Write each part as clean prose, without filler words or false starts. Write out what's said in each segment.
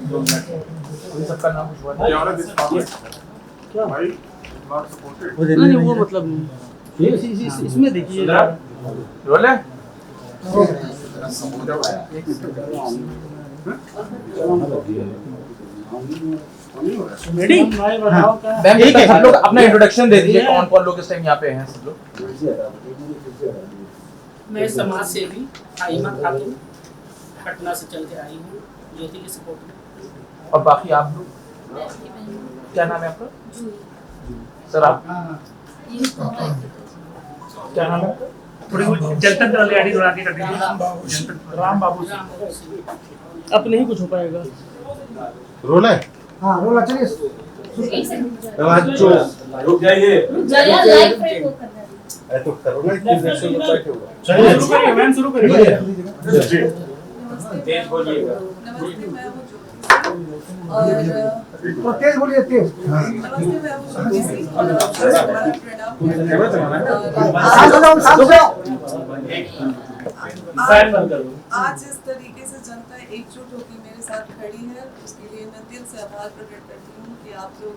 सबका नाम कुछ हुआ था क्या भाई नहीं वो मतलब इसमें देखिए रोल है रेडी मैम एक है लोग अपना इंट्रोडक्शन दे दीजिए कौन कौन लोग इस टाइम यहाँ पे हैं सब लोग। मैं समाज सेवी आइमा खातून पटना से चल के आई हूँ ज्योति के सपोर्ट में। और बाकी आप लोग क्या नाम है आपका सर आप क्या नाम है थोड़ी जनतंत्र वाली थोड़ा आगे कर दीजिए। राम बाबू अपने ही कुछ हो पाएगा। रोना है हाँ रोला चलिए रुक जाइए लाइव फ्रेम वो करना है। तो करो ना इतनी देर से होता है क्यों शुरू करिए मैम शुरू करिए। तेज बोलिएगा नमस्ते मैं हूँ ज्योति तो तेज बोलिए तेज नमस्ते मैं हूँ ज्योति सिंह और आज इस तरीके से जनता एकजुट होकर मेरे साथ खड़ी है उसके लिए मैं दिल से आभार प्रकट करती हूँ कि आप लोग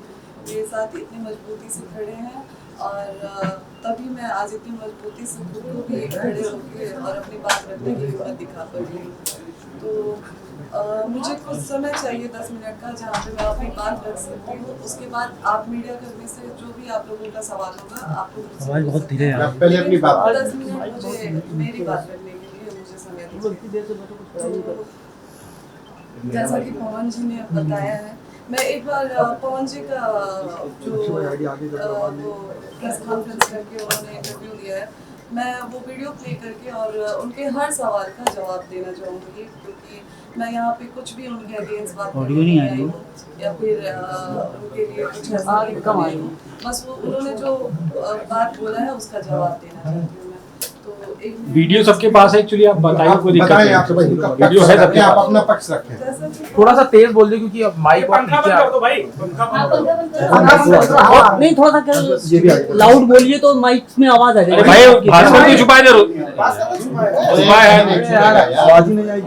मेरे साथ इतनी मजबूती से खड़े हैं और तभी मैं आज इतनी मजबूती से खुद को भी खड़े होकर और अपनी बात रखने की हिम्मत दिखा पा रही हूँ। तो मुझे कुछ समय चाहिए 10 मिनट का जहाँ पे मैं अपनी बात रख सकती हूँ। उसके बाद आप मीडिया कर्मी से जो भी आप लोगों का सवाल होगा आप लोग आवाज बहुत धीरे है। पहले अपनी बात 10 मिनट मुझे मेरी बात रखने के लिए मुझे समय दीजिए। जैसा कि पवन जी ने बताया है मैं एक बार पवन जी का जो वो प्रेस कॉन्फ्रेंस करके उन्होंने इंटरव्यू दिया है मैं वो वीडियो प्ले करके और उनके हर सवाल का जवाब देना चाहूँगी क्योंकि मैं यहाँ पे कुछ भी उनके अगेंस्ट बात नहीं आई हूँ या फिर उनके लिए कुछ ऐसा नहीं कर रही हूँ। बस वो उन्होंने जो बात बोला है उसका जवाब देना चाहती हूँ मैं। तो एक वीडियो सबके पास है एक्चुअली आप बताइए कोई दिक्कत बताएं नहीं आप भाई वीडियो है सबके आप पास। अपना पक्ष रखें जैसा कि थोड़ा सा तेज बोल दीजिए क्योंकि अब माइक और नीचे आ भाई नहीं थोड़ा सा लाउड बोलिए तो माइक में आवाज आ जाएगी। भाई भाषण को छुपाए जरूर छुपाए है आवाज ही नहीं आएगी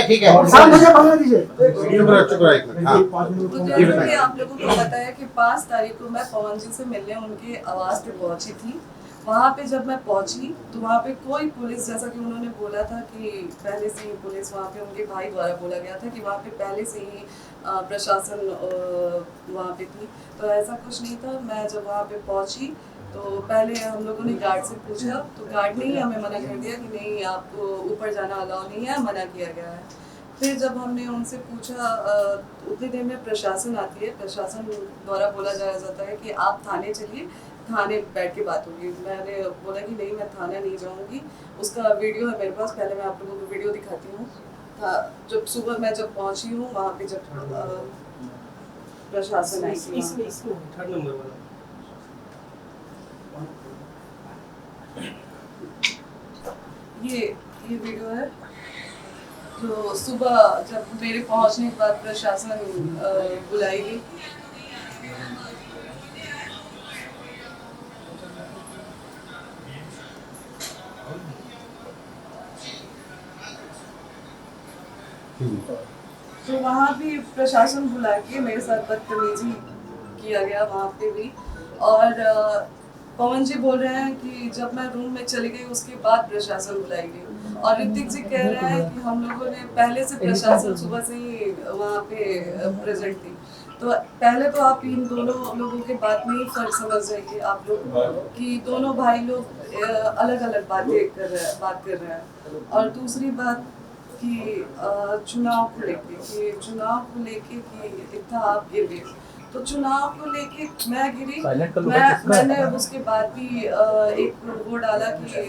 ठीक है शाम मुझे बोलने दीजिए चुप रहो एक मिनट हाँ तो जैसे कि आप लोगों को पता है कि 5 तारीख को मैं पवन जी से मिलने उनके आवास पे पहुंची थी। वहाँ पे जब मैं पहुंची तो वहाँ पे कोई पुलिस जैसा कि उन्होंने बोला था कि पहले से ही पुलिस वहाँ पे उनके भाई द्वारा बोला गया था कि वहाँ पे पहले से ही प्रशासन वहाँ पे थी तो ऐसा कुछ नहीं था। मैं जब वहाँ पे पहुंची तो पहले हम लोगों ने गार्ड से पूछा तो गार्ड ने ही हमें मना कर दिया कि नहीं आपको ऊपर जाना अलाउ नहीं है मना किया गया है। फिर जब हमने उनसे पूछा उतनी देर में प्रशासन आती है प्रशासन द्वारा बोला जाता है कि आप थाने चलिए थाने बैठ के बात होगी। मैंने बोला कि नहीं मैं थाना नहीं जाऊंगी उसका वीडियो है मेरे पास पहले मैं आप लोगों को वीडियो दिखाती हूँ। जब सुबह मैं जब पहुंची हूँ वहाँ पे जब प्रशासन आई थी थर्ड नंबर वाला ये वीडियो है तो सुबह जब मेरे पहुंचने के बाद प्रशासन बुलाई गई। तो वहाँ भी प्रशासन बुला के मेरे साथ बदतमीजी किया गया वहाँ पे भी और पवन जी बोल रहे हैं कि जब मैं रूम में चली गई उसके बाद प्रशासन बुलाई गई और ऋतिक जी कह रहे हैं कि हम लोगों ने पहले से प्रशासन सुबह से ही वहाँ पे प्रेजेंट थी। तो पहले तो आप इन दोनों लोगों के बात में ही फर्क समझ जाइए आप लोग कि दोनों भाई लोग अलग अलग बात कर रहे हैं। और दूसरी बात कि चुनाव को लेके कि इतना आप गिर गए तो चुनाव को लेके मैं गिरी मैंने उसके बाद भी एक वो डाला कि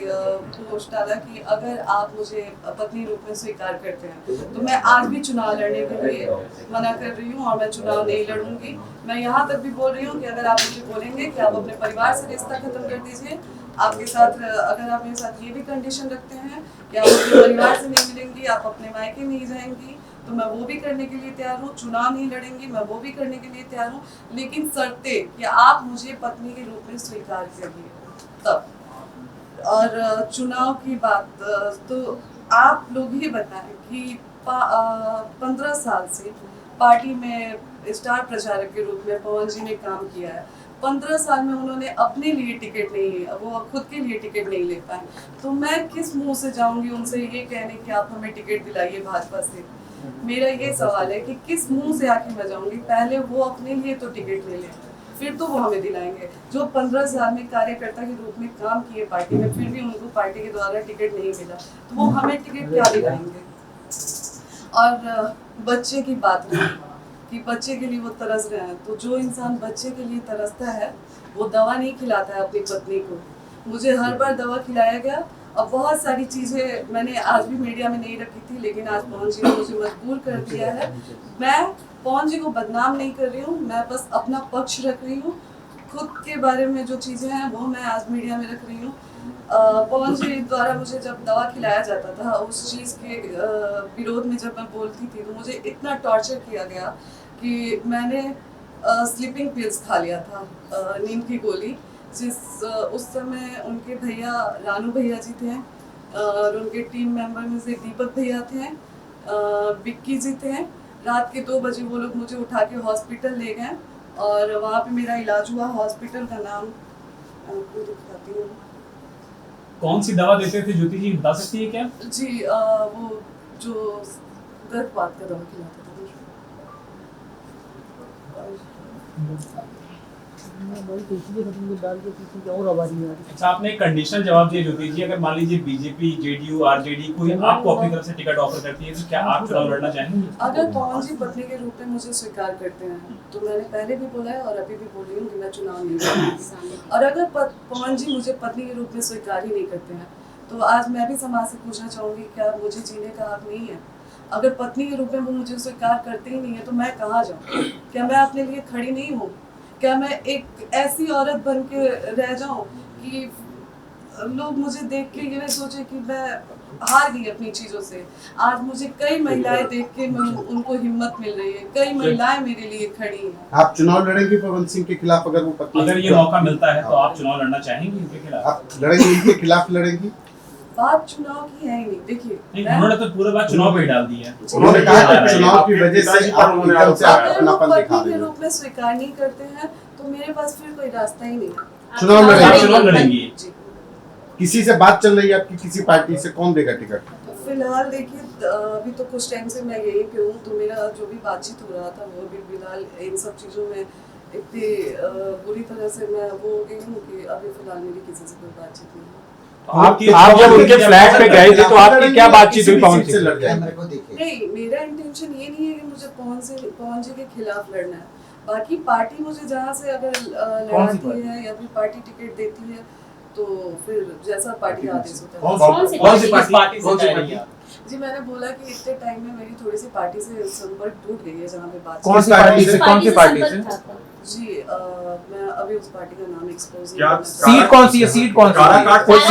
पोस्ट डाला कि अगर आप मुझे पत्नी रूप में स्वीकार करते हैं तो मैं आज भी चुनाव लड़ने के लिए मना कर रही हूँ और मैं चुनाव नहीं लड़ूंगी। मैं यहाँ तक भी बोल रही हूँ कि अगर आप मुझे बोलेंगे कि आप अपने परिवार से रिश्ता खत्म कर दीजिए आपके साथ अगर आप मेरे साथ ये भी कंडीशन रखते हैं कि आप अपने परिवार से नहीं मिलेंगी आप अपने मायके नहीं जाएंगी तो मैं वो भी करने के लिए तैयार हूँ। चुनाव नहीं लड़ेंगी मैं वो भी करने के लिए तैयार हूँ लेकिन शर्ते कि आप मुझे पत्नी के रूप में स्वीकार करिए तब। और चुनाव की बात तो आप लोग ही बताएं कि 15 साल से पार्टी में स्टार प्रचारक के रूप में पवन जी ने काम किया है। 15 साल में उन्होंने अपने लिए टिकट नहीं, वो खुद के लिए टिकट नहीं ले पाए, तो मैं किस मुंह से जाऊंगी उनसे ये कहने कि आप हमें टिकट दिलाइए भाजपा से। मेरा ये सवाल है कि किस मुंह से आके मैं जाऊंगी, पहले वो अपने लिए तो टिकट ले लें, फिर तो वो हमें दिलाएंगे। जो 15 साल में कार्यकर्ता के रूप में काम किए पार्टी में, फिर भी उनको पार्टी के द्वारा टिकट नहीं मिला, तो वो हमें टिकट क्या दिलाएंगे। और बच्चे की बात रही कि बच्चे के लिए वो तरस रहे हैं, तो जो इंसान बच्चे के लिए तरसता है वो दवा नहीं खिलाता है अपनी पत्नी को। मुझे हर बार दवा खिलाया गया, और बहुत सारी चीज़ें मैंने आज भी मीडिया में नहीं रखी थी, लेकिन आज पवन जी ने मुझे मजबूर कर दिया है। मैं पवन जी को बदनाम नहीं कर रही हूँ, मैं बस अपना पक्ष रख रही हूँ। खुद के बारे में जो चीज़ें हैं वो मैं आज मीडिया में रख रही हूँ। पवन जी द्वारा मुझे जब दवा खिलाया जाता था, उस चीज़ के विरोध में जब मैं बोलती थी, तो मुझे इतना टॉर्चर किया गया कि मैंने स्लीपिंग पिल्स खा लिया था, नींद की गोली, उस समय उनके भैया रानू भैया जी थे, और उनके टीम मेंबर में से दीपक भैया थे, बिक्की जी थे। रात के 2 बजे वो लोग मुझे उठा के हॉस्पिटल ले गए, और वहाँ पे मेरा इलाज हुआ। हॉस्पिटल का नाम आपको दिखाती हूँ। कौन सी दवा देते थे ज्योति जी, बता सकती है क्या? जी वो जो गर्भपात का दवा खिलाता था। अच्छा, आपने एक कंडीशनल जवाब दिया ज्योति जी, अगर मान लीजिए बीजेपी, जेडीयू, आरजेडी कोई आपको अपनी तरफ से टिकट ऑफर करती है, तो क्या आप चुनाव लड़ना चाहेंगे? अगर पवन जी पत्नी के रूप में मुझे स्वीकार करते हैं, तो मैंने पहले भी बोला है और अभी भी बोल रही हूँ कि मैं चुनाव नहीं लड़ूंगी। और अगर पवन जी मुझे पत्नी के रूप में स्वीकार ही नहीं करते हैं, तो आज मैं भी समाज से पूछना चाहूँगी, क्या मुझे जीने का हक नहीं है? अगर पत्नी के रूप में वो मुझे स्वीकार करते ही नहीं है, तो मैं कहाँ जाऊँ? क्या मैं अपने लिए खड़ी नहीं हूँ? क्या मैं एक ऐसी औरत बन के रह जाऊँ कि लोग मुझे देख के ये सोचे कि मैं हार गई अपनी चीज़ों से? आज मुझे कई महिलाएं देख के उनको हिम्मत मिल रही है, कई महिलाएं मेरे लिए खड़ी हैं। आप चुनाव लड़ेंगे पवन सिंह के खिलाफ? अगर वो पत्नी, अगर ये मौका मिलता है तो आप चुनाव लड़ना चाहेंगे उनके खिलाफ? आप लड़ेंगे, उनके खिलाफ लड़ेंगी? बात चुनाव की है ही नहीं। देखिए, उन्होंने तो पूरा बात चुनाव पे ही डाल दी है। उन्होंने कहा कि चुनाव की वजह से आप निकल से अपनापन दिखा पत्नी रहे के हैं। रूप में स्वीकार नहीं करते हैं, तो मेरे पास फिर कोई रास्ता ही नहीं है। चुनाव लड़ेंगे? चुनाव लड़ेंगी? जी। किसी से बात चल रही है आपकी, किसी पार्टी से? कौन देगा टिकट? फिलहाल देखिए, अभी तो कुछ टाइम से मैं यहीं पे हूँ, तो मेरा जो भी बातचीत हो रहा था वो भी फिलहाल इन सब चीज़ों में इतनी बुरी तरह से मैं वो हो गई हूँ कि अभी फिलहाल मेरी किसी से कोई बातचीत नहीं है। आप जब उनके फ्लैट पे गए थे तो आपकी क्या बातचीत हुई पवन से? लड़ सिंह? जाएंगे? नहीं, मेरा इंटेंशन ये नहीं है कि मुझे पवन जी के खिलाफ लड़ना है। बाकी पार्टी मुझे जहाँ से अगर लड़ाती है या फिर पार्टी टिकट देती है, तो फिर जैसा पार्टी आदेश होता है। कौन सी पार्टी से जा रही है? जी, मैंने बोला कि इतने टाइम में मेरी थोड़ी सी पार्टी से संपर्क टूट गई है, जहाँ पे बात कौन सी पार्टी से? कौन सी पार्टी से? जी मैं अभी उस पार्टी का नाम एक्सपोज नहीं क्या करना सीट कौन सी है? सीट कौन सी है? काराकाट कोई सीट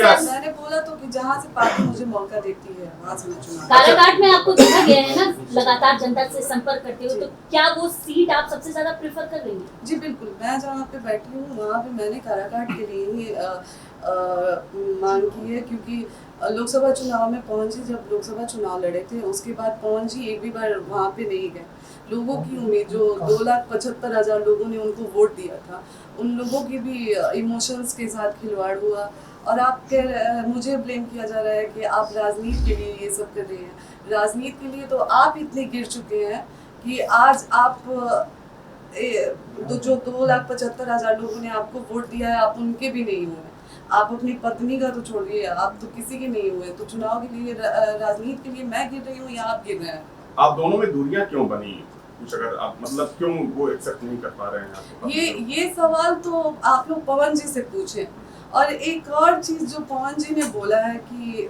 चाहती। मैंने बोला तो कि जहाँ से पार्टी मुझे मौका देती है वहाँ से मैं चुनाव। काराकाट में आपको देखा गया है ना, लगातार जनता से संपर्क करते हो, तो क्या वो सीट आप सबसे ज्यादा प्रेफर कर रही हैं? जी बिल्कुल, मैं जहाँ पे बैठी हूँ वहाँ पे मैंने काराकाट के लिए ही मांग की है, क्योंकि लोकसभा चुनाव में पवन जी जब लोकसभा चुनाव लड़े थे, उसके बाद पवन जी एक भी बार वहाँ पे नहीं गए। लोगों की उम्मीद, जो 2,75,000 लोगों ने उनको वोट दिया था, उन लोगों की भी इमोशंस के साथ खिलवाड़ हुआ। और आप मुझे ब्लेम किया जा रहा है कि आप राजनीति के लिए ये सब कर रहे हैं। राजनीति के लिए तो आप इतने गिर चुके हैं कि आज आप जो 2,75,000 लोगों ने आपको वोट दिया है, आप उनके भी नहीं हुए। आप अपनी पत्नी का तो छोड़िए, आप तो किसी के नहीं हुए। तो चुनाव के लिए, राजनीति के लिए मैं गिर रही हूँ या आप गिर रहे हैं? आप दोनों में दूरियां क्यों बनी? कुछ अगर आप मतलब क्यों वो एक्सेप्ट नहीं कर पा रहे हैं आपको? ये सवाल तो आप लोग पवन जी से पूछें। और एक और चीज जो पवन जी ने बोला है कि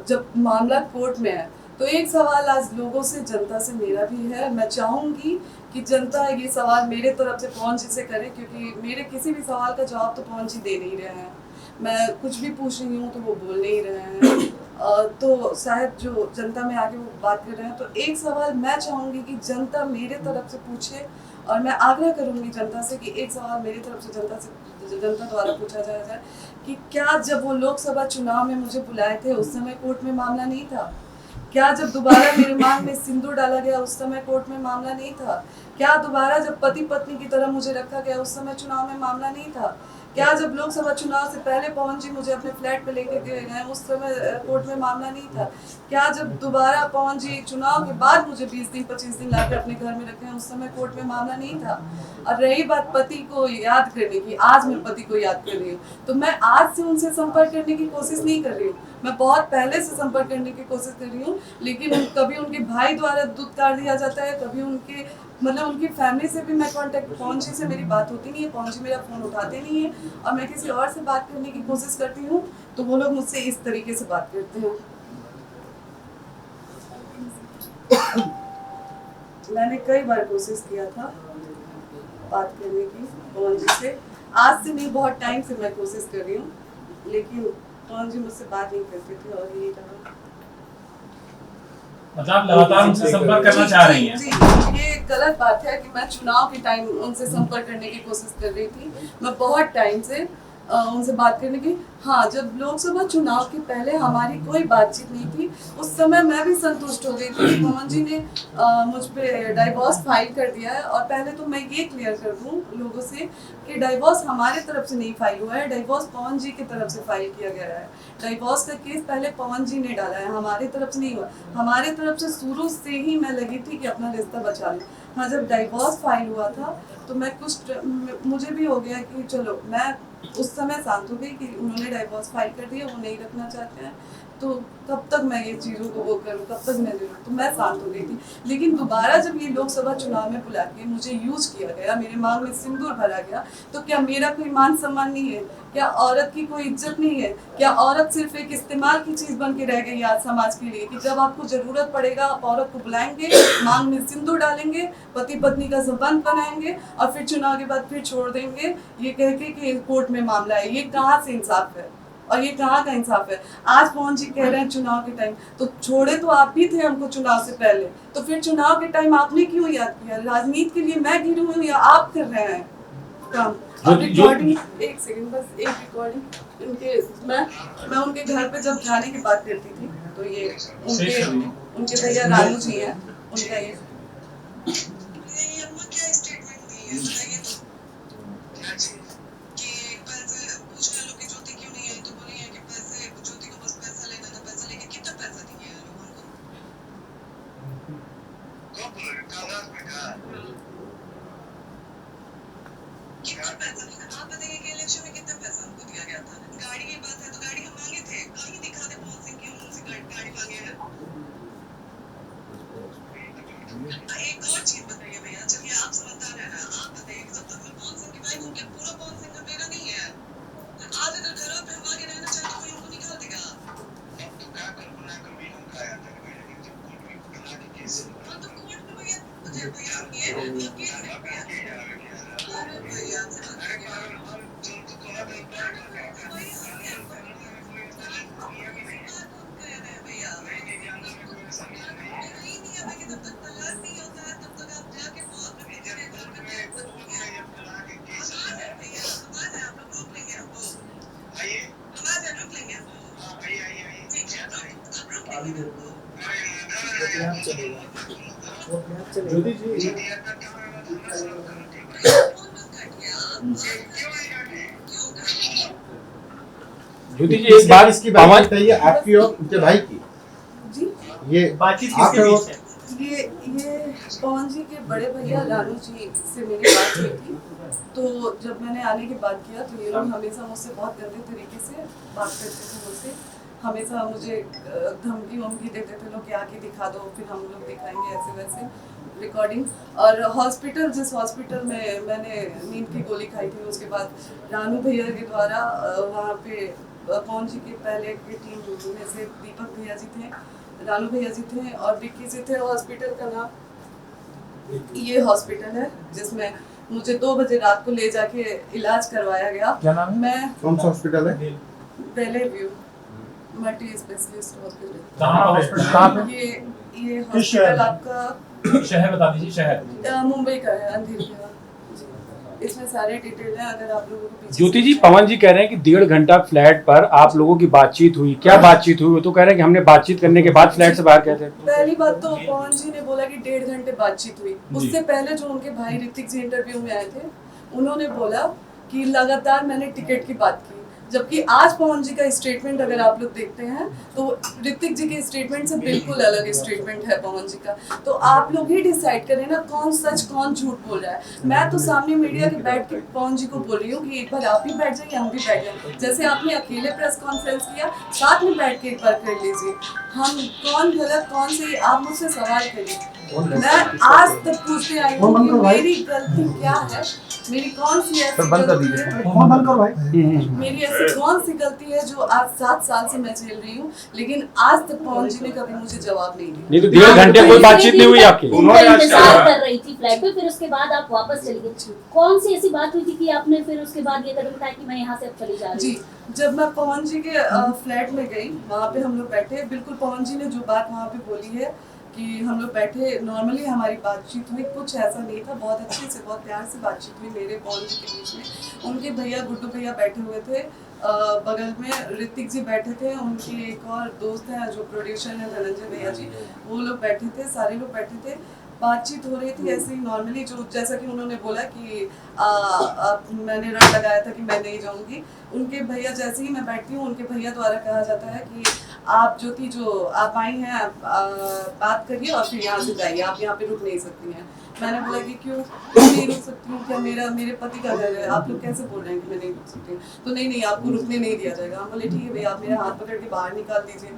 जब मामला कोर्ट में है, तो एक सवाल आज लोगों से, जनता से मेरा भी है। मैं चाहूंगी कि जनता ये सवाल मेरे तरफ से पवन जी से करे, क्योंकि मेरे किसी भी सवाल का जवाब तो पवन जी दे नहीं रहे हैं। मैं कुछ भी पूछ रही हूँ तो वो बोल नहीं रहे हैं। तो शायद जो जनता में आके वो बात कर रहे हैं, तो एक सवाल मैं चाहूँगी कि जनता मेरे तरफ से पूछे, और मैं आग्रह करूँगी जनता से कि एक सवाल मेरी तरफ से जनता द्वारा पूछा जाए कि क्या जब वो लोकसभा चुनाव में मुझे बुलाए थे उस समय कोर्ट में मामला नहीं था? क्या जब दोबारा मेरे मांग में सिंदूर डाला गया उस समय कोर्ट में मामला नहीं था? क्या दोबारा जब पति पत्नी की तरह मुझे रखा गया उस समय चुनाव में मामला नहीं था? क्या जब लोकसभा चुनाव से पहले पवन जी मुझे अपने फ्लैट पे लेके गए उस समय कोर्ट में मामला नहीं था? क्या जब दोबारा पवन जी चुनाव के बाद मुझे 20 दिन 25 दिन लाकर अपने घर में रखे उस समय कोर्ट में मामला नहीं था? और रही बात पति को याद करने की, आज मैं पति को याद कर रही हूँ, तो मैं आज से उनसे संपर्क करने की कोशिश नहीं कर रही हूँ, मैं बहुत पहले से संपर्क करने की कोशिश कर रही हूँ, लेकिन कभी उनके भाई द्वारा दूध काट दिया जाता है, कभी उनके उनकी फैमिली से भी मैं कांटेक्ट, पवन जी से मेरी बात होती नहीं है, पवन जी मेरा फ़ोन उठाते नहीं है, और मैं किसी और से बात करने की कोशिश करती हूँ तो वो लोग मुझसे इस तरीके से बात करते हैं। मैंने कई बार कोशिश किया था बात करने की पवन जी से, आज से नहीं बहुत टाइम से मैं कोशिश कर रही हूँ, लेकिन पवन जी मुझसे बात नहीं करते थे और यही कहा। मतलब आप लगातार उनसे संपर्क करना चाह रही हैं? जी, ये गलत बात है कि मैं चुनाव के टाइम उनसे संपर्क करने की कोशिश कर रही थी, मैं बहुत टाइम से उनसे बात करने की। हाँ, जब लोकसभा चुनाव के पहले हमारी कोई बातचीत नहीं थी, उस समय मैं भी संतुष्ट हो गई थी कि पवन जी ने मुझ पे डाइवोर्स फाइल कर दिया है। और पहले तो मैं ये क्लियर कर दूँ लोगों से कि डाइवोर्स हमारे तरफ से नहीं फाइल हुआ है, डाइवोर्स पवन जी की तरफ से फाइल किया गया है। डाइवोर्स का केस पहले पवन जी ने डाला है, हमारे तरफ से नहीं हुआ। हमारे तरफ से शुरू से ही मैं लगी थी कि अपना रिश्ता बचा लूँ। हाँ, जब डाइवोर्स फाइल हुआ था तो मैं मुझे भी हो गया कि चलो, मैं उस समय शांत हो गई कि उन्होंने डाइवोर्स फाइल कर दिया, वो नहीं रखना चाहते हैं, तो कब तक मैं ये चीज़ों को वो करूँ, कब तक मैं लूँ, तो मैं शांत हो गई थी। लेकिन दोबारा जब ये लोकसभा चुनाव में बुला के मुझे यूज किया गया, मेरे मांग में सिंदूर भरा गया, तो क्या मेरा कोई मान सम्मान नहीं है? क्या औरत की कोई इज्जत नहीं है? क्या औरत सिर्फ एक इस्तेमाल की चीज़ बन के रह गई आज समाज के लिए, कि जब आपको ज़रूरत पड़ेगा आप औरत को बुलाएंगे, मांग में सिंदूर डालेंगे, पति पत्नी का संबंध बनाएंगे और फिर चुनाव के बाद फिर छोड़ देंगे ये कह के कि कोर्ट में मामला है? ये कहाँ से इंसाफ है और ये कहाँ का इंसाफ है? आज पवन जी कह रहे हैं चुनाव के टाइम, तो छोड़े तो आप भी थे हमको चुनाव से पहले, तो फिर चुनाव के टाइम आपने क्यों याद किया? राजनीति के लिए मैं गिरी हूँ या आप कर रहे हैं काम? रिकॉर्डिंग, एक सेकंड बस, एक रिकॉर्डिंग इनके, मैं उनके घर पे जब जाने की बात करती थी तो ये उनके भैया रानू जी हैं, उनका ये क्या स्टेटमेंट दी है बताइए कितना पैसा आप बताइए कि इलेक्शन में कितना पैसा हमको दिया गया था? गाड़ी की बात है तो गाड़ी हम मांगे थे, कहीं दिखा दे पवन सिंह की उनसे गाड़ी मांगे हैं। एक और चीज बताइए भैया, चलिए आप समझदार है ना, आप बताइए जब तक मैं पवन सिंह की वाइफ हूँ, क्या पूरा पवन सिंह का मेरा नहीं है? आज अगर घरों पे हम आगे रहना चाहते कोई हमको निकाल देगा? हाँ तो कोर्ट में भैया ज्योति जी, ज्योति जी एक बात इसकी बात बताइए, आपकी और उनके भाई की जी, ये बातचीत किसके बीच है? ये पवन जी के बड़े भैया रानू जी से मेरी बात हुई थी, तो जब मैंने आने की बात किया तो ये लोग हमेशा मुझसे बहुत गंदे तरीके से बात करते थे, मुझसे हमेशा मुझे धमकी वमकी देते थे लोग कि आके दिखा दो, फिर हम लोग दिखाएंगे, ऐसे वैसे रिकॉर्डिंग। और हॉस्पिटल, जिस हॉस्पिटल में मैंने नींद की गोली खाई थी, उसके बाद रानू भैया के द्वारा वहाँ पे पवन जी के पहले की टीम में से दीपक भैया जी थे, रानू भैया जी थे और विक्की जी थे। हॉस्पिटल का नाम ये हॉस्पिटल है जिसमें मुझे 2 बजे रात को ले जाके इलाज करवाया गया। क्या नाम है? मैं कौन सा हॉस्पिटल है? बेले व्यू मल्टी स्पेशलिस्ट हॉस्पिटल। कहाँ हॉस्पिटल? कहाँ पे? ये हॉस्पिटल आपका शहर बता दीजिए। शहर मुंबई का है, अंधेरी। इसमें सारे डिटेल है, अगर आप लोगों को पीछे ज्योति जी, पवन जी कह रहे हैं कि 1.5 घंटा फ्लैट पर आप लोगों की बातचीत हुई, क्या बातचीत हुई? वो तो कह रहे हैं कि हमने बातचीत करने के बाद फ्लैट से बाहर गए थे। पहली बात तो पवन जी ने बोला कि 1.5 घंटे बातचीत हुई। उससे पहले जो उनके भाई ऋतिक जी इंटरव्यू में आए थे, उन्होंने बोला कि लगातार मैंने टिकट की बात की, जबकि आज पवन जी का स्टेटमेंट अगर आप लोग देखते हैं तो ऋतिक जी के स्टेटमेंट से बिल्कुल अलग स्टेटमेंट है पवन जी का। तो आप लोग ही डिसाइड करें ना कौन सच कौन झूठ बोल रहा है। मैं तो सामने मीडिया के बैठ के पवन जी को बोल रही हूँ कि एक बार आप भी बैठ जाइए, हम भी बैठ जाए, जैसे आपने अकेले प्रेस कॉन्फ्रेंस किया, साथ में बैठ के एक बार कर लीजिए। हम कौन गलत कौन सही, आप मुझसे सवाल करिए। मैं आज तक पूछते आई हूँ कि मेरी गलती क्या है, मेरी कौन सी ऐसी गलती है, मेरी ऐसी कौन सी गलती है जो आज 7 साल से मैं झेल रही हूँ, लेकिन आज तक पवन जी ने कभी मुझे जवाब नहीं दिया। नहीं तो 1.5 घंटे कोई बातचीत नहीं हुई आपकी? इंतजार कर रही थी फ्लैट पे, फिर उसके बाद आप वापस चली गई। कौन सी ऐसी बात हुई थी कि आपने फिर उसके बाद ये कदम उठाया कि मैं यहाँ से अब चली जा रही जी, जब मैं पवन जी के फ्लैट में गई, वहाँ पे हम लोग बैठे, बिल्कुल पवन जी ने जो बात वहाँ पे बोली है कि हम लोग बैठे, नॉर्मली हमारी बातचीत हुई, कुछ ऐसा नहीं था, बहुत अच्छे से बहुत प्यार से बातचीत हुई मेरे पवन जी के बीच में। उनके भैया गुड्डू भैया बैठे हुए थे, बगल में ऋतिक जी बैठे थे, उनकी एक और दोस्त है जो प्रोड्यूसर है धनंजय भैया जी, वो लोग बैठे थे, सारे लोग बैठे थे, बातचीत हो रही थी ऐसे ही नॉर्मली, जो जैसा कि उन्होंने बोला कि मैंने रट लगाया था कि मैं नहीं जाऊंगी। उनके भैया जैसे ही मैं बैठती हूँ, उनके भैया द्वारा कहा जाता है कि आप ज्योति जो आप आई हैं, बात करिए और फिर यहाँ से जाइए, आप यहाँ पे रुक नहीं सकती हैं। मैंने बोला कि क्यों नहीं रुक सकती हूँ, क्या मेरे पति का घर है, आप लोग कैसे बोल रहे हैं कि मैं नहीं रुक सकती हूँ? तो नहीं आपको रुकने नहीं दिया जाएगा। हम बोले ठीक है भैया, आप मेरा हाथ पकड़ के बाहर निकाल दीजिए।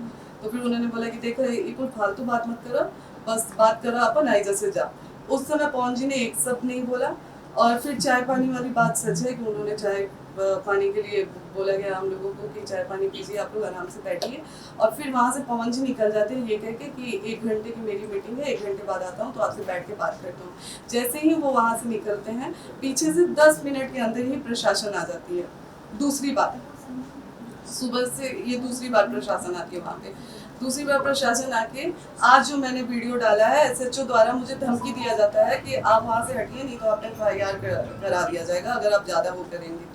तो फिर उन्होंने बोला कि देखो ये कोई फालतू बात मत करो, बस बात करो अपन आइजा से जा। उस समय पवन जी ने एक शब्द नहीं बोला। और फिर चाय पानी वाली बात सच है कि उन्होंने चाय पानी के लिए बोला गया हम लोगों को कि चाय पानी पीजिए, आप लोग आराम से बैठिए। और फिर वहाँ से पवन जी निकल जाते हैं ये कह के कि 1 घंटे की मेरी मीटिंग है, 1 घंटे बाद आता हूँ तो आपसे बैठ के बात करता हूँ। जैसे ही वो वहाँ से निकलते हैं, पीछे से 10 मिनट के अंदर ही प्रशासन आ जाती है। दूसरी बात, सुबह से ये दूसरी बार प्रशासन आती है वहाँ पे। दूसरी बार प्रशासन आके आज जो मैंने वीडियो डाला है, SHO द्वारा मुझे धमकी दिया जाता है कि आप वहाँ से हटिए, नहीं तो आपने FIR करा दिया जाएगा अगर आप ज़्यादा वो करेंगी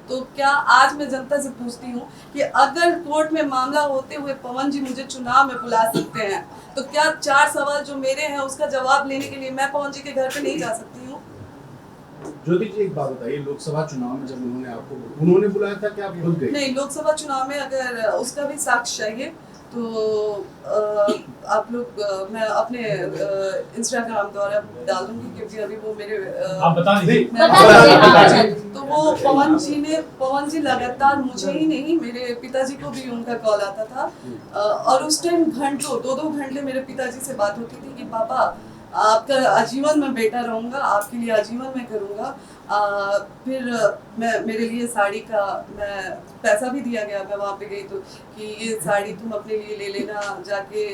तो क्या आज मैं जनता से पूछती हूँ कि अगर कोर्ट में मामला होते हुए पवन जी मुझे चुनाव में बुला सकते हैं, तो क्या 4 सवाल जो मेरे हैं उसका जवाब लेने के लिए मैं पवन जी के घर पे नहीं जा सकती हूँ? ज्योति जी एक बात बताइए, लोकसभा चुनाव में जब उन्होंने बुलाया था कि आप खुद गए? नहीं, लोकसभा चुनाव में अगर उसका भी साक्ष्य चाहिए तो आप लोग मैं अपने इंस्टाग्राम द्वारा डाल दूंगी, क्योंकि अभी वो मेरे आप बता दीजिए। तो वो पवन जी लगातार मुझे ही नहीं, मेरे पिताजी को भी उनका कॉल आता था। और उस टाइम घंटों 2-2 घंटे मेरे पिताजी से बात होती थी कि पापा आपका आजीवन मैं बेटा रहूँगा, आपके लिए आजीवन मैं करूँगा। फिर मेरे लिए साड़ी का मैं पैसा भी दिया गया, मैं वहाँ पे गई तो कि ये साड़ी तुम अपने लिए ले लेना जाके,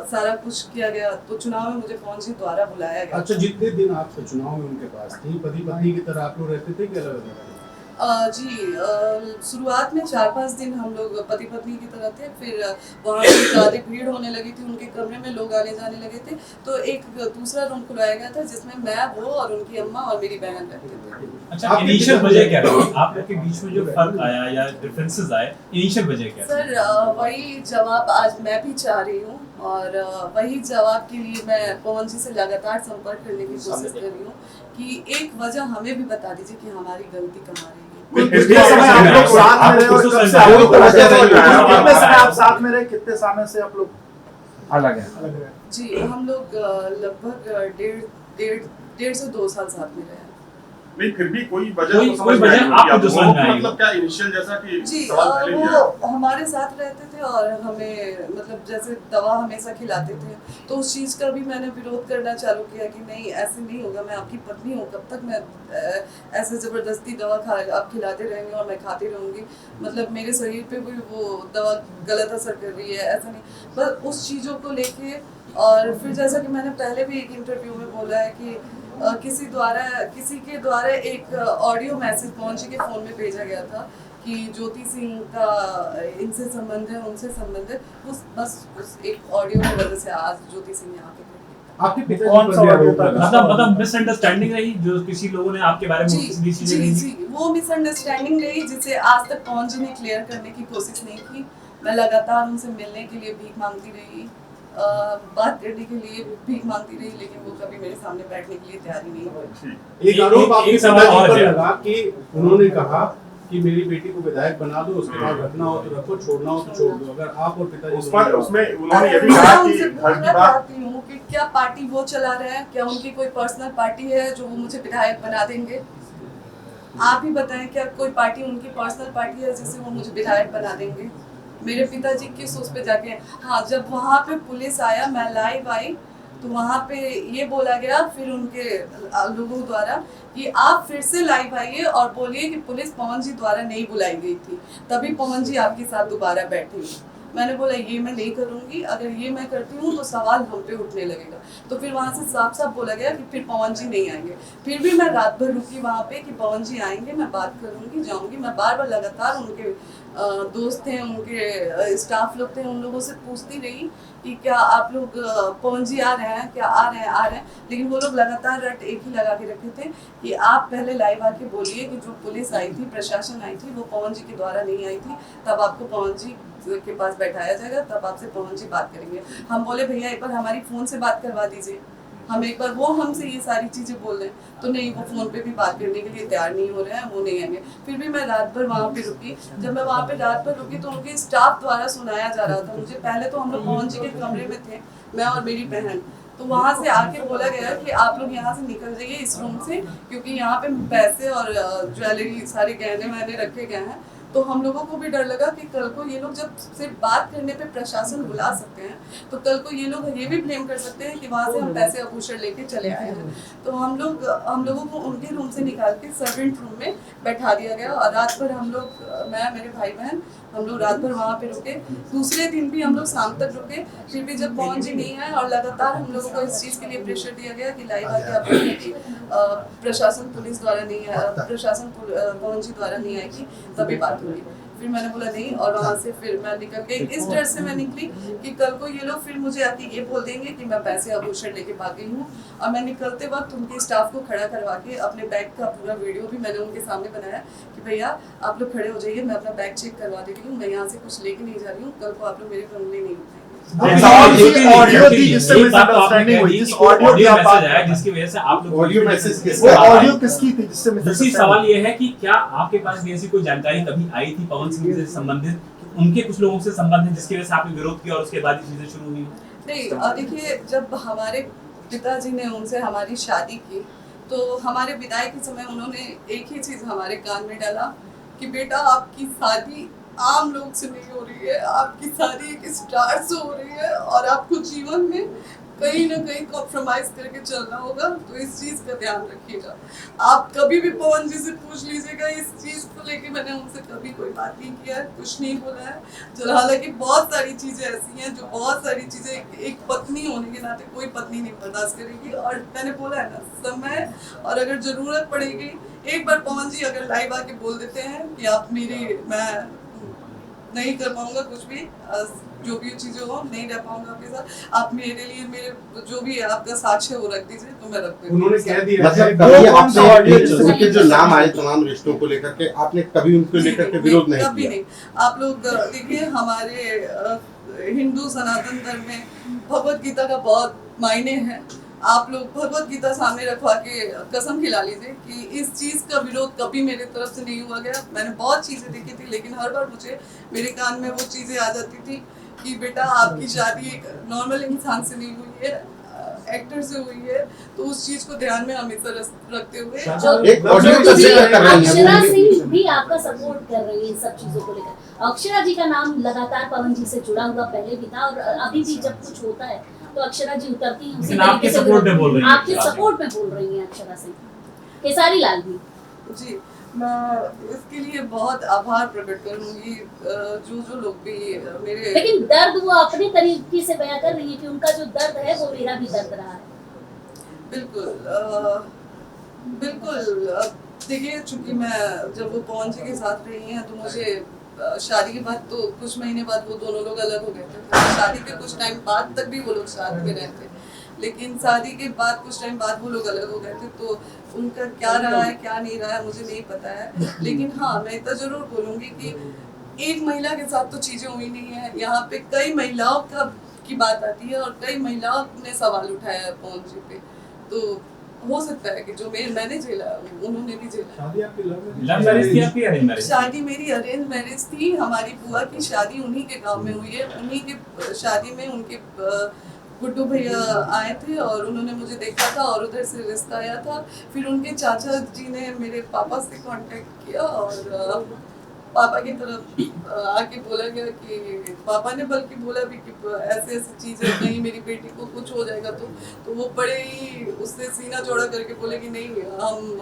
सारा कुछ किया गया। तो चुनाव में मुझे पवन जी द्वारा बुलाया गया। अच्छा, जितने दिन आप चुनाव में उनके पास थी, पति पत्नी की तरह आप लोग रहते थे कि अलग-अलग? जी, शुरुआत में 4-5 दिन हम लोग पति पत्नी की तरह थे। फिर वहाँ पे ज़्यादा भीड़ होने लगी थी, उनके कमरे में लोग आने जाने लगे थे, तो एक दूसरा रूम खुलवाया गया था जिसमें मैं, वो और उनकी अम्मा और मेरी बहन रहते थे। अच्छा, इनिशियल वजह क्या रही आप लोग के बीच में जो फर्क आया या डिफरेंसेस आए, इनिशियल वजह क्या? सर वही जवाब आज मैं भी चाह रही हूँ, और वही जवाब के लिए मैं पवन जी से लगातार संपर्क करने की कोशिश कर रही हूँ कि एक वजह हमें भी बता दीजिए कि हमारी गलती कहाँ रही है। कितने समय आप लोग साथ में रहे और कब से कितने समय आप साथ में रहे, कितने समय से आप लोग अलग है? जी, हम लोग लगभग 1.5 से 2 साल साथ में रहे। नहीं, फिर भी कोई वजह आपको जो समझ में आई, मतलब क्या इनिशियल जैसा कि जी, सवाल पहले भी वो हमारे साथ रहते थे और हमें मतलब जैसे दवा हमेशा खिलाते थे, तो उस चीज़ का भी मैंने विरोध करना चालू किया कि नहीं ऐसे नहीं होगा, मैं आपकी पत्नी हूँ, कब तक मैं ऐसे ज़बरदस्ती दवा आप खिलाते रहेंगे और मैं खाती रहूँगी, मतलब मेरे शरीर पे कोई वो दवा गलत असर कर रही है, ऐसा नहीं। बस उस चीज़ों को लेके, और फिर जैसा कि मैंने पहले भी एक इंटरव्यू में बोला है कि किसी के द्वारा एक ऑडियो मैसेज पवन जी के फ़ोन में भेजा गया था कि ज्योति सिंह का इनसे संबंध है, उनसे संबंध है, बस उस एक ऑडियो की वजह से आज ज्योति सिंह यहाँ पे। आपके पिताजी कौन पर सा भी आरोप होता है? लगा। मतलब मिसअंडरस्टैंडिंग रही जो किसी लोगों ने आपके बारे में जी किसी चीजें जी कही जी थी? वो मिसअंडरस्टैंडिंग रही जिसे आज तक पवन जी ने क्लियर करने की कोशिश नहीं की। मैं लगातार उनसे मिलने के लिए भीख मांगती रही, बात करने के लिए भीख मांगती रही, लेकिन वो कभी मेरे सामने बैठने के लिए तैयार ही नहीं हुए। एक आरोप आपके एक सवाल पिताजी और पर है। लगा कि उन्होंने कहा कि मेरी बेटी को विधायक बना दो, उसके बाद रखना हो तो रखो, छोड़ना हो तो छोड़ दो। अगर आप और पिताजी उसमें उन्होंने ये भी कहा मैं कि उनसे घर की पूछना बात चाहती हूँ कि क्या पार्टी वो चला रहे हैं, क्या उनकी कोई पर्सनल पार्टी है जो वो मुझे विधायक बना देंगे? आप ही बताएं, क्या कोई पार्टी उनकी पर्सनल पार्टी है जिससे वो मुझे विधायक बना देंगे? मेरे पिताजी किस उस पे जाके, हाँ जब वहाँ पे पुलिस आया, मैं लाइव आई तो वहाँ पे ये बोला गया फिर उनके लोगों द्वारा कि आप फिर से लाइव आइए और बोलिए कि पुलिस पवन जी द्वारा नहीं बुलाई गई थी, तभी पवन जी आपके साथ दोबारा बैठेंगे। मैंने बोला ये मैं नहीं करूँगी, अगर ये मैं करती हूँ तो सवाल हम पे उठने लगेगा। तो फिर वहाँ से साफ साफ बोला गया कि फिर पवन जी नहीं आएंगे। फिर भी मैं रात भर रुकी वहाँ पे कि पवन जी आएंगे, मैं बात करूँगी, जाऊँगी। मैं बार बार लगातार उनके दोस्त थे, उनके स्टाफ लोग थे, उन लोगों से पूछती रही कि क्या आप लोग पवन जी आ रहे हैं, क्या आ रहे हैं, लेकिन वो लोग लगातार रट एक ही लगा के रखे थे कि आप पहले लाइव आके बोलिए कि जो पुलिस आई थी, प्रशासन आई थी, वो पवन जी के द्वारा नहीं आई थी, तब आपको पवन जी के पास बैठाया जाएगा, तब आपसे पवन जी बात करेंगे। हम बोले भैया एक बार हमारी फ़ोन से बात करवा दीजिए, हम एक बार, वो हमसे ये सारी चीज़ें बोल रहे हैं, तो नहीं, वो फ़ोन पे भी बात करने के लिए तैयार नहीं हो रहे हैं, वो नहीं आएंगे। फिर भी मैं रात भर वहाँ पे रुकी। जब मैं वहाँ पे रात भर रुकी तो उनके स्टाफ द्वारा सुनाया जा रहा था मुझे। पहले तो हम लोग पवन जी के कमरे में थे, मैं और मेरी बहन, तो वहाँ से आके बोला गया कि आप लोग यहाँ से निकल जाइए इस रूम से, क्योंकि यहाँ पे पैसे और ज्वेलरी, सारे गहने वहने रखे गए हैं। तो हम लोगों को भी डर लगा कि कल को ये लोग जब सिर्फ बात करने पे प्रशासन बुला सकते हैं, तो कल को ये लोग ये भी ब्लेम कर सकते हैं कि वहाँ से हम पैसे आभूषण लेके चले आए हैं। तो हम लोगों को उनके रूम से निकाल के सर्वेंट रूम में बैठा दिया गया और रात भर हम लोग, मैं, मेरे भाई बहन, हम लोग रात भर वहाँ पे रुके। दूसरे दिन भी हम लोग शाम तक रुके, फिर भी जब पवन जी नहीं आए और लगातार हम लोगों को इस चीज़ के लिए प्रेशर दिया गया कि लाइव आके आप बोलिए कि प्रशासन पुलिस द्वारा नहीं आया, प्रशासन पवन जी द्वारा नहीं आएगी, तभी बात होगी। फिर मैंने बोला नहीं, और वहाँ से फिर मैं निकल गई। इस डर से मैं निकली कि कल को ये लोग फिर मुझे आके ये बोल देंगे कि मैं पैसे आभूषण लेके भाग गई हूँ। और मैं निकलते वक्त उनके स्टाफ को खड़ा करवा के अपने बैग का पूरा वीडियो भी मैंने उनके सामने बनाया कि भैया आप लोग खड़े हो जाइए, मैं अपना बैग चेक करवा दे रही हूँ, मैं यहाँ से कुछ लेके नहीं जा रही हूँ, कल को आप लोग मेरे पर उंगली नहीं उठाएंगे। ऑडियो थी जिससे मिसअंडरस्टैंडिंग हुई, जिस ऑडियो की आप बात, जिसकी वजह से आप लोग ऑडियो मैसेज, वो ऑडियो किसकी थी जिससे दूसरी मिसअंडरस्टैंडिंग? सवाल ये है कि क्या आपके पास भी ऐसी कोई जानकारी कभी आई थी पवन सिंह से संबंधित, उनके कुछ लोगों से संबंधित, जिसकी वजह से आपने विरोध किया और उसके बाद ये चीजें शुरू हुई? नहीं, देखिए जब हमारे पिताजी ने उनसे हमारी शादी की तो हमारे विदाई के समय उन्होंने एक ही चीज़ हमारे कान में डाला कि बेटा आपकी शादी आम लोग से नहीं हो रही है, आपकी शादी एक स्टार से हो रही है और आपको जीवन में कहीं ना कहीं कॉम्प्रोमाइज करके चलना होगा, तो इस चीज़ का ध्यान रखिएगा। आप कभी भी पवन जी से पूछ लीजिएगा इस चीज़ को लेके, मैंने उनसे कभी कोई बात नहीं किया है, कुछ नहीं बोला है। जो हालांकि बहुत सारी चीज़ें ऐसी हैं, जो बहुत सारी चीज़ें एक पत्नी होने के नाते कोई पत्नी नहीं बर्दाश्त करेगी। और मैंने बोला है ना, समय और अगर ज़रूरत पड़ेगी, एक बार पवन जी अगर लाइव आके बोल देते हैं कि आप मैं नहीं कर पाऊंगा कुछ भी, जो भी चीजें हो, नहीं रह पाऊंगा आपके साथ, आप मेरे लिए मेरे जो भी आपका साक्ष्य वो रख दीजिए, तो मैं रख दूंगी। उन्होंने कह दिया मतलब कभी आपने जो नाम आए तमाम रिश्तों को लेकर के, आपने कभी उनको लेकर के विरोध नहीं कभी किया? नहीं। आप लोग देखिए, हमारे हिंदू सनातन धर्म में भगवत गीता का बहुत मायने है। आप लोग भगवत गीता सामने रखवा के कसम खिला लीजिए कि इस चीज़ का विरोध कभी मेरे तरफ से नहीं हुआ गया। मैंने बहुत चीज़ें देखी थी, लेकिन हर बार मुझे मेरे कान में वो चीज़ें आ जाती थी कि बेटा आपकी शादी एक नॉर्मल इंसान से नहीं हुई है, एक्टर से हुई है। तो उस चीज़ को ध्यान में हमेशा रखते हुए एक ऑडियो का जिक्र कर रही हैं अक्षरा वो। सिंह भी आपका सपोर्ट कर रही है इन सब चीजों को लेकर। अक्षरा जी का नाम लगातार पवन जी से जुड़ा हुआ पहले भी था और अभी भी जब कुछ होता है तो अक्षरा जी उतरती हैं, उसी आपके सपोर्ट में बोल रही हैं, आपके सपोर्ट में बोल रही हैं अक्षरा सिंह, खेसारी लाल भी। जी, मैं इसके लिए बहुत आभार प्रकट करूंगी जो लोग भी मेरे, लेकिन दर्द वो अपने तरीके से बयां कर रही है कि उनका जो दर्द है वो मेरा भी दर्द रहा है। बिल्कुल बिल्कुल। देखिए, चूंकि मैं जब वो पवन जी के साथ रही हैं तो मुझे शादी के बाद तो कुछ महीने बाद वो दोनों लोग अलग हो गए थे। शादी के कुछ टाइम बाद तक भी वो लोग साथ में रहते, लेकिन शादी के बाद कुछ टाइम बाद वो लोग अलग हो गए थे, तो उनका क्या रहा है क्या नहीं रहा है मुझे नहीं पता है। लेकिन हाँ, मैं इतना जरूर बोलूँगी कि एक महिला के साथ तो चीज़ें हुई नहीं है, यहाँ पे कई महिलाओं की बात आती है और कई महिलाओं ने सवाल उठाया है पवन जी पे, तो हो सकता है कि जो मैंने झेला उन्होंने भी झेला। शादी आपकी लव मैरिज थी आपकी अरेंज मैरिज? शादी मेरी अरेंज मैरिज थी। हमारी बुआ की शादी उन्हीं के गांव में हुई है। उन्हीं के शादी में उनके गुड्डू भैया आए थे और उन्होंने मुझे देखा था और उधर से रिश्ता आया था। फिर उनके चाचा जी ने मेरे पापा से कांटेक्ट किया और पापा की तरफ आके बोला गया कि पापा ने बल्कि बोला भी कि ऐसे ऐसी चीज़ है, कहीं मेरी बेटी को कुछ हो जाएगा तो वो बड़े ही उससे सीना चौड़ा करके बोले कि नहीं,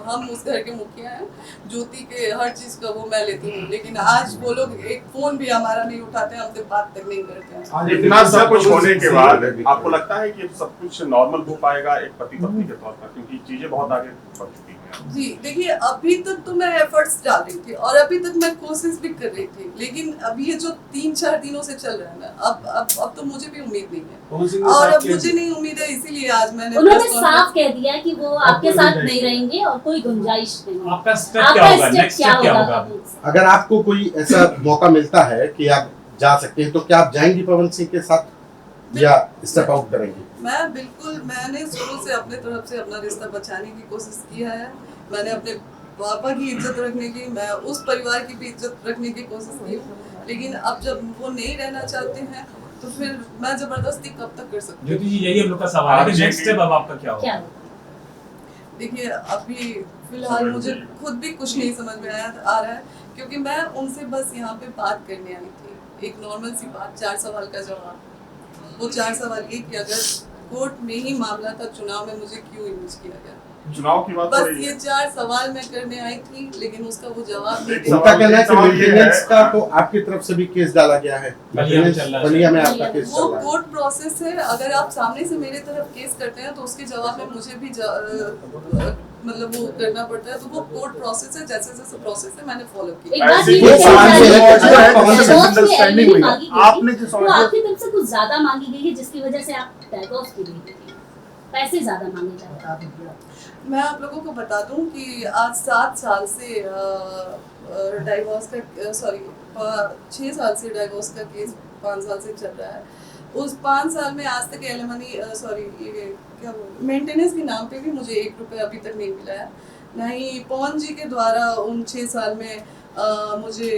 हम उस घर के मुखिया हैं, ज्योति के हर चीज़ का वो मैं लेती हूँ। लेकिन आज वो लोग एक फ़ोन भी हमारा नहीं उठाते हैं, हमसे बात तक नहीं करते हैं। इतना सब कुछ होने के बाद आपको लगता है कि सब कुछ नॉर्मल हो पाएगा एक पति पत्नी के तौर पर, क्योंकि चीजें बहुत आगे बढ़ चुकी हैं? जी देखिए, अभी तक तो मैं एफर्ट्स डाल रही थी और अभी तक मैं कोशिश भी कर रही थी, लेकिन अभी ये जो 3-4 दिनों से चल रहा है ना, अब तो मुझे भी उम्मीद नहीं है और अब मुझे नहीं उम्मीद है, इसीलिए आज मैंने उन्होंने साफ कह दिया कि वो आपके साथ नहीं रहेंगे और कोई गुंजाइश नहीं। आपका स्टेप क्या होगा? नेक्स्ट स्टेप क्या होगा? अगर आपको कोई ऐसा मौका मिलता है कि आप जा सकते हैं, तो क्या आप जाएंगी पवन सिंह के साथ या स्टेप आउट करेंगे? मैं बिल्कुल, मैंने शुरू से अपने तरफ से अपना रिश्ता बचाने की कोशिश किया है। मैंने अपने पापा की इज्जत रखने की, मैं उस परिवार की भी इज्जत रखने की कोशिश की हूँ, लेकिन अब जब वो नहीं रहना चाहते हैं तो फिर मैं जबरदस्ती कब तक कर सकती हूँ? ज्योति जी, यही हम लोग का सवाल है कि नेक्स्ट स्टेप अब आपका क्या होगा? देखिए, अभी फिलहाल मुझे खुद भी कुछ नहीं समझ में आ रहा है, क्योंकि मैं उनसे बस यहाँ पे बात करने आई थी, एक नॉर्मल सी बात, 4 सवाल का जवाब। वो 4 सवाल ये कि अगर कोर्ट में ही मामला था, चुनाव में मुझे क्यों यूज किया गया? चुनाव की बात, बस ये 4 सवाल मैं करने आई थी, लेकिन उसका वो जवाब नहीं दिया। उनका कहना है कि मेंटेनेंस का तो आपकी तरफ से भी केस डाला गया है, बलिया में आपका केस वो चल रहा है। कोर्ट प्रोसेस है। अगर आप सामने से मेरे तरफ केस करते हैं तो उसके जवाब में मुझे भी मतलब वो करना पड़ता है, तो वो कोर्ट प्रोसेस है। जैसे जैसे प्रोसेस है मैंने फॉलो किया। आपने जो समझा आपकी तरफ से कुछ ज्यादा मांगी गई है जिसकी वजह से आप डाइवोर्स के लिए पैसे ज्यादा मांगे जा रहे हैं। मैं आप लोगों को बता दूं कि आज 7 साल से डाइवोर्स का 6 साल से डाइवोर्स का केस 5 साल से चल रहा है। उस 5 साल में आज तक एलिमनी मेंटेनेंस के नाम पे भी मुझे 1 रुपया अभी तक नहीं मिला है। ना ही पवन जी के द्वारा उन 6 साल में मुझे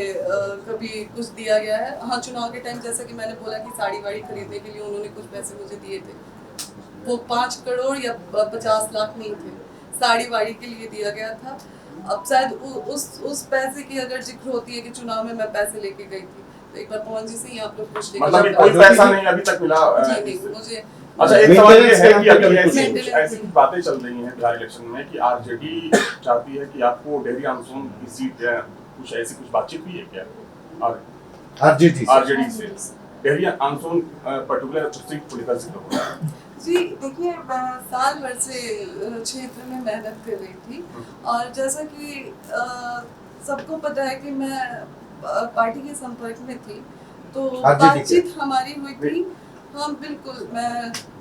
कभी कुछ दिया गया है। हाँ, चुनाव के टाइम जैसा कि मैंने बोला कि साड़ी वाड़ी खरीदने के लिए उन्होंने कुछ पैसे मुझे दिए थे, वो 5 करोड़ या 50 लाख नहीं थे, साड़ी वाड़ी के लिए दिया गया था। अब शायद उस पैसे की अगर जिक्र होती है कि चुनाव में मैं पैसे लेके गई थी, तो एक बार पवन जी से ही आप लोग पूछ लीजिए। मतलब कोई पैसा नहीं अभी तक मिला? जी नहीं, मुझे अच्छा, एक सवाल ये है कि अभी ऐसी कुछ बातें चल रही हैं बिहार इलेक्शन में कि आरजेडी चाहती है कि आपको डेहरी आंसोन की सीट, कुछ ऐसी कुछ बातचीत हुई है क्या आरजेडी से? डेहरी आंसोन पर्टिकुलर सीट को लेकर जिक्र हो रहा है। जी देखिए, मैं साल भर से क्षेत्र में मेहनत कर रही थी और जैसा कि सबको पता है कि मैं पार्टी के संपर्क में थी, तो बातचीत हमारी हुई थी। हाँ बिल्कुल,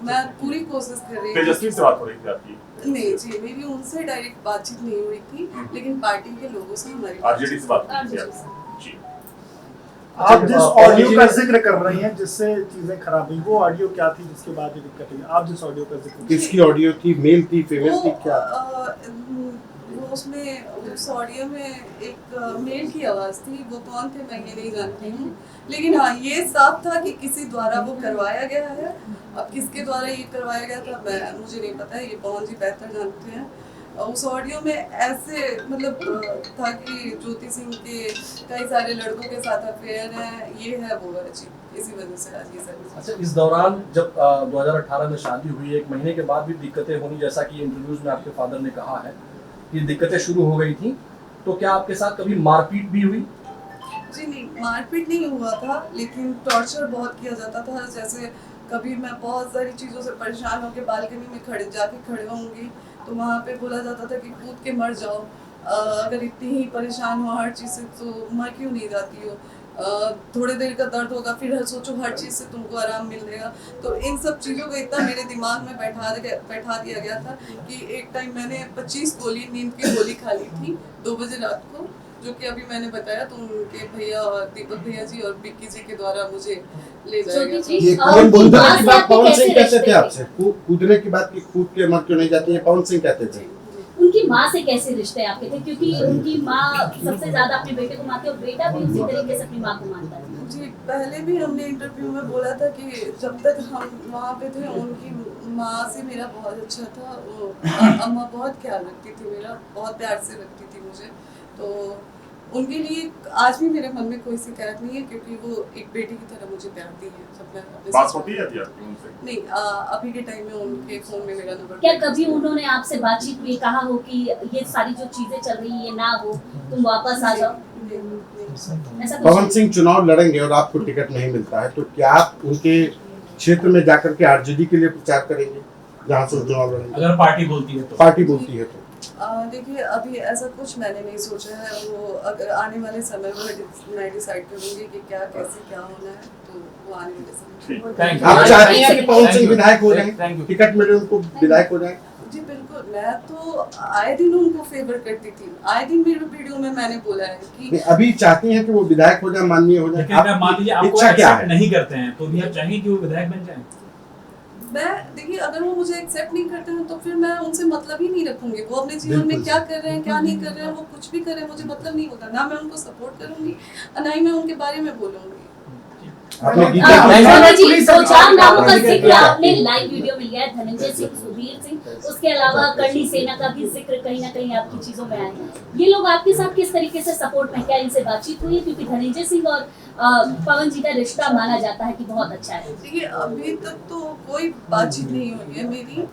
मैं पूरी कोशिश कर रही थी। तेजस्वी से बात हो रही थी आपकी? नहीं जी, मेरी उनसे डायरेक्ट बातचीत नहीं हुई थी, लेकिन पार्टी के लोगों से हमारी आरजेडी से बात हुई थी जी। आप जिस ऑडियो का जिक्र कर रही हैं जिससे चीजें खराब हुई, वो ऑडियो क्या थी जिसके बाद ये दिक्कत हुई? आप जिस ऑडियो का जिक्र, किसकी ऑडियो थी? मेल थी, फीमेल थी, क्या? वो उसमें उस ऑडियो में एक मेल की आवाज थी। वो कौन थे मैं ये नहीं जानती हूँ, लेकिन हाँ ये साफ था कि किसी द्वारा वो करवाया गया है। अब किसके द्वारा ये करवाया गया था मुझे नहीं पता है, ये पवन जी बेहतर जानते हैं। उस ऑडियो में ऐसे मतलब था कि ज्योति सिंह के कई सारे लड़कों के साथ अफेयर है, ये है वो है जी, इसी वजह से आज ये सब। अच्छा, इस दौरान जब 2018 में शादी हुई, 1 महीने के बाद भी दिक्कतें होनी, जैसा कि इंटरव्यूज में आपके फादर ने कहा है कि दिक्कतें शुरू हो गई थी, तो क्या आपके साथ कभी मारपीट भी हुई? जी नहीं, मारपीट नहीं हुआ था, लेकिन टॉर्चर बहुत किया जाता था। जैसे कभी मैं बहुत सारी चीज़ों से परेशान होकर बालकनी में जाके खड़े होंगी तो वहाँ पे बोला जाता था कि कूद के मर जाओ, अगर इतनी ही परेशान हो हर चीज़ से तो मर क्यों नहीं जाती हो। थोड़े देर का दर्द होगा, फिर सोचो हर चीज़ से तुमको आराम मिलेगा। तो इन सब चीज़ों को इतना मेरे दिमाग में बैठा दिया गया था कि एक टाइम मैंने 25 गोली नींद की गोली खा ली थी 2 बजे रात को, जो कि अभी मैंने बताया, तो उनके भैया और दीपक भैया जी और बिक्की जी के द्वारा मुझे ले जाया गया। ये कौन बोलता है? पवन सिंह कहते थे आपसे कूदने की बात की, कूद के मर क्यों नहीं जाती है, पवन सिंह कहते थे। उनकी माँ से कैसे रिश्ते आपके थे, क्योंकि उनकी माँ सबसे ज्यादा अपने बेटे को मानती है और बेटा भी उसी तरीके से अपनी माँ को मानता है। जी, पहले भी हमने इंटरव्यू में बोला था कि जब तक हम वहाँ पे थे उनकी माँ से मेरा बहुत अच्छा था। अम्मा बहुत ख्याल रखती थी मेरा, बहुत प्यार से रखती थी मुझे। तो उनके लिए आज भी मेरे मन में कोई शिकायत नहीं है, क्योंकि वो एक बेटी की तरह मुझे प्यार दी है। सब बात होती है आपकी उनसे? नहीं, अभी के टाइम में उनके फोन में मेरा नंबर। क्या कभी उन्होंने आपसे बातचीत में कहा हो कि ये सारी जो चीजें चल रही है ये ना हो, तुम वापस आ जाओ? ऐसा पवन सिंह चुनाव लड़ेंगे और आपको टिकट नहीं मिलता है, तो क्या आप उनके क्षेत्र में जाकर के आरजेडी के लिए प्रचार करेंगे जहाँ से चुनाव लड़ेंगे? अगर पार्टी बोलती है तो देखिए, अभी ऐसा कुछ मैंने नहीं सोचा है। वो अगर आने वाले समय में मैं डिसाइड करूंगी कि क्या कैसे क्या होना है, तो वो आने वाले समय। आप चाहते हैं कि पवन सिंह विधायक हो जाए, टिकट मिले उनको विधायक हो जाए? जी बिल्कुल, मैं तो आए दिन उनको फेवर करती थी। आए दिन मेरे वीडियो में मैंने बोला है कि अभी चाहती हैं कि वो विधायक हो जाए, माननीय हो जाए। मान लीजिए आपको इच्छा क्या है? नहीं करते हैं तो भी आप चाहेंगे कि वो विधायक बन जाए? मैं देखिए, अगर वो मुझे एक्सेप्ट नहीं करते हैं तो फिर मैं उनसे मतलब ही नहीं रखूंगी। वो अपने जीवन में क्या कर रहे हैं क्या नहीं कर रहे हैं, वो कुछ भी करें, मुझे मतलब नहीं होता। ना मैं उनको सपोर्ट करूंगी, ना ही मैं उनके बारे में बोलूंगी। जी, 2-4 नामों का जिक्र आपने लाइव वीडियो में लिया है, धनंजय सिंह, सुधीर सिंह, उसके अलावा करणी सेना का भी जिक्र कहीं ना कहीं आपकी चीजों में आया है। ये लोग आपके साथ किस तरीके से सपोर्ट में, क्या इनसे बातचीत हुई है? क्योंकि धनंजय सिंह और पवन जी का रिश्ता माना जाता है कि बहुत अच्छा है। देखिए, अभी तक तो कोई बातचीत नहीं हुई है मेरी।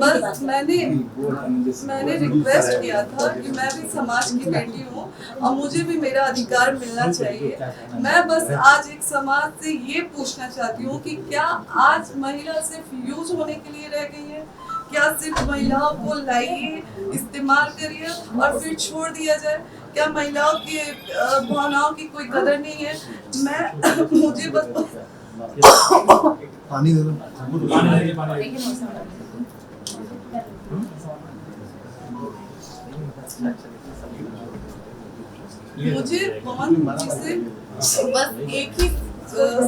बस मैंने रिक्वेस्ट किया था कि मैं भी समाज की बेटी हूँ और मुझे भी मेरा अधिकार मिलना चाहिए। मैं बस आज एक समाज से ये पूछना चाहती हूँ कि क्या आज महिला सिर्फ यूज होने के लिए रह गई है? क्या सिर्फ महिलाओं को लाइए, इस्तेमाल करिए और फिर छोड़ दिया जाए? क्या महिलाओं की भावनाओं की कोई कदर नहीं है? मुझे बस पानी दे दो। मुझे पवन जी से बस एक ही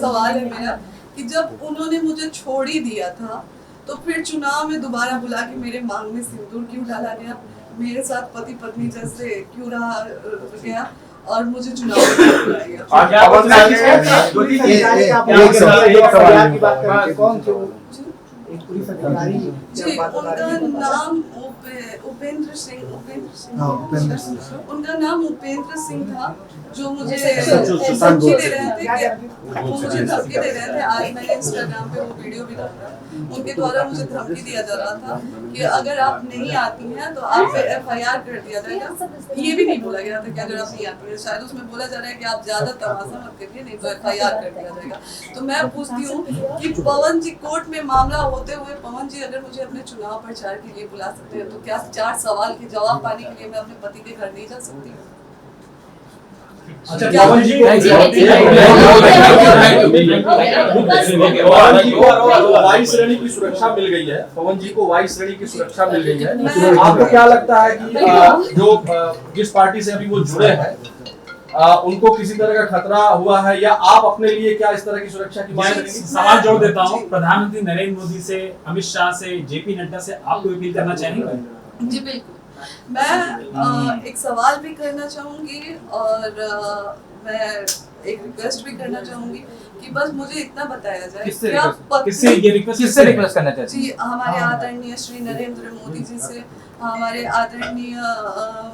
सवाल है मेरा कि जब उन्होंने मुझे छोड़ ही दिया था तो फिर चुनाव में दोबारा बुला के मेरे मांग में सिंदूर क्यों डाला गया? मेरे साथ पति पत्नी जैसे क्यों रहा गया और मुझे चुनाव में बुलाया गया? जी, उनका नाम उपेंद्र सिंह उनका नाम उपेंद्र सिंह था, जो मुझे धमकी दे रहे थे। वो मुझे धमकी दे रहे थे। आज मैंने इंस्टाग्राम पे वो वीडियो भी डाला। उनके द्वारा मुझे धमकी दिया जा रहा था कि अगर आप नहीं आती हैं तो आप पे FIR कर दिया जाएगा। ये भी नहीं बोला गया था कि अगर आप नहीं आती हैं, शायद उसमें बोला जा रहा है कि आप ज्यादा तमाशा मत करिए, नहीं तो FIR कर दिया जाएगा। तो मैं पूछती हूँ कि पवन जी कोर्ट में मामला होते हुए पवन जी अगर मुझे अपने चुनाव प्रचार के लिए बुला सकते हैं तो क्या 4 सवाल के जवाब पाने के लिए मैं अपने पति के घर नहीं जा सकती हूँ? अच्छा, पवन जी को वायु श्रेणी की सुरक्षा मिल गई है। पवन जी को वायु श्रेणी की सुरक्षा मिल गई है। आपको क्या लगता है कि जो जिस पार्टी से अभी वो जुड़े हैं उनको किसी तरह का खतरा हुआ है, या आप अपने लिए क्या इस तरह की सुरक्षा की बात करेंगे? सवाल जोड़ देता हूँ, प्रधानमंत्री नरेंद्र मोदी से, अमित शाह से, JP नड्डा से आपको अपील करना चाहेंगे? जी बिल्कुल, मैं एक सवाल भी करना चाहूंगी और मैं एक रिक्वेस्ट भी करना चाहूंगी कि बस मुझे इतना बताया जाए किससे रिक्वेस्ट करना चाहते हैं? जी, हमारे आदरणीय श्री नरेंद्र मोदी जी से, हमारे आदरणीय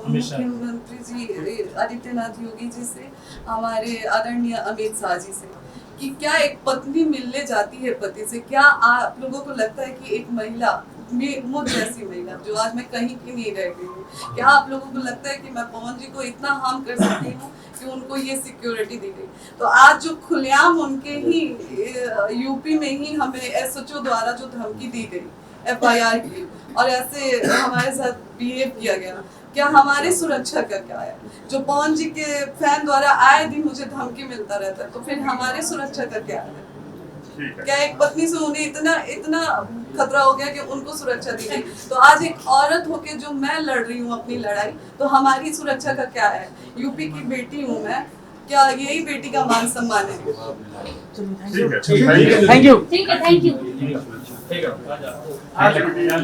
मुख्यमंत्री जी आदित्यनाथ योगी जी से, हमारे आदरणीय अमित शाह जी से, कि क्या एक पत्नी मिलने जाती है पति से? क्या आप लोगों को लगता है कि एक महिला, मुझ जैसी महिला जो आज मैं कहीं की नहीं रह गई हूँ, क्या आप लोगों को लगता है कि मैं पवन जी को इतना हार्म कर सकती हूँ कि उनको ये सिक्योरिटी दी गई? तो आज जो खुलेआम उनके ही यूपी में ही हमें SHO द्वारा जो धमकी दी गई FIR की और ऐसे हमारे साथ बिहेव किया गया, क्या हमारी सुरक्षा का क्या है? जो पवन जी के फैन द्वारा आए दिन मुझे धमकी मिलता रहता है, तो फिर हमारी सुरक्षा का क्या है? क्या एक पत्नी से उन्हें इतना खतरा हो गया कि उनको सुरक्षा दी गई, तो आज एक औरत होके जो मैं लड़ रही हूँ अपनी लड़ाई, तो हमारी सुरक्षा का क्या है? यूपी की बेटी हूँ मैं, क्या यही बेटी का मान सम्मान है? Thank you. ठीक है, थैंक यू। ठीक है